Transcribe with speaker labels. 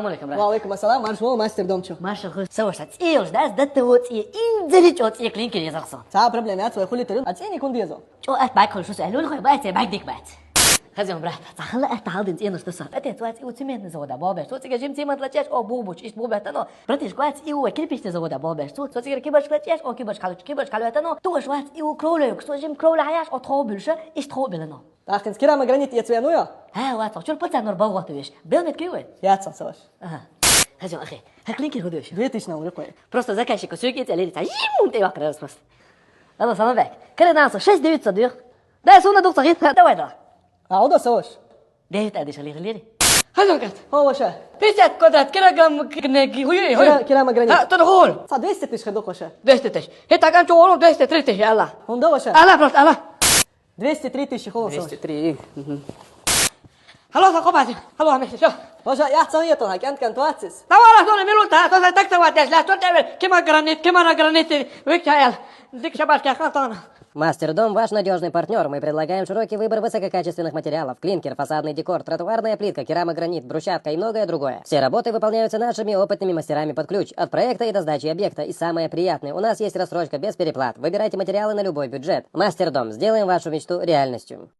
Speaker 1: عليكم برات.
Speaker 2: وعليكم السلام. Маршал, мастер Домчо.
Speaker 1: Маша, саваш, ацеешь, да, сдать вот и инзелить от и клинки не захсан.
Speaker 2: Цаа проблем яц خلي ترى أتسيني كون ديزو.
Speaker 1: شو أتبعك كل شو سألوا لك بقى تبعك ديك بقى. خزيهم برات. صحلا أتعالد إنت إنه تصل. أنت توات إيو تميت نزود بابش. تو تيجي جيم تيمت لتجاش أو بوبوش إيش بوبه تنو. براتيش قوات إيو كل بيش نزود بابش. تو تيجي كيبش لتجاش أو كيبش خالو تنو. تو شوات إيو كرولك. تو جيم كرول عياش أو تروبلش إيش تروبلنا.
Speaker 2: Ах, كده ما جرانيت يتوانويا.
Speaker 1: ها وات شو البلت نور بوغت ويش. بيلمت كيوه.
Speaker 2: ياتسا سواش.
Speaker 1: خزيهم أخي. هكلينك الهدوش.
Speaker 2: دويتيش ناو رقوي.
Speaker 1: Просто заканчивай кусок и телели. Тайм, ты вакра просто. Ладно, сама бек. Когда нас 6 9 صديق. ده سونا دكتور غير ده وين ده؟
Speaker 2: أعودا سواش.
Speaker 1: ده تقديش عليه غليري.
Speaker 3: هذا كات
Speaker 2: هو شا.
Speaker 3: بيسات قدرت كيلوغرام كنيكي هوي
Speaker 2: كده ما جرانيت.
Speaker 3: ها تدخل
Speaker 2: صاد دويستش خدوك وشا.
Speaker 3: دستتش هتا كان شغلهم دستتريتش يلا
Speaker 2: هم ده وشا.
Speaker 3: الله بروست الله
Speaker 2: دويستريتش خلاص سواش.
Speaker 3: 3 خلاص قبعتي خلاص ماشي شوف
Speaker 2: وشا يا حسن يطلع كانت كان تواتس.
Speaker 3: لا والله دول ميلون تا تكتب واتش لا تعمل كما جرانيت ويك يلا ديك شباب كان
Speaker 4: Мастер Дом – ваш надежный партнер. Мы предлагаем широкий выбор высококачественных материалов. Клинкер, фасадный декор, тротуарная плитка, керамогранит, брусчатка и многое другое. Все работы выполняются нашими опытными мастерами под ключ. От проекта и до сдачи объекта. И самое приятное – у нас есть рассрочка без переплат. Выбирайте материалы на любой бюджет. Мастер Дом. Сделаем вашу мечту реальностью.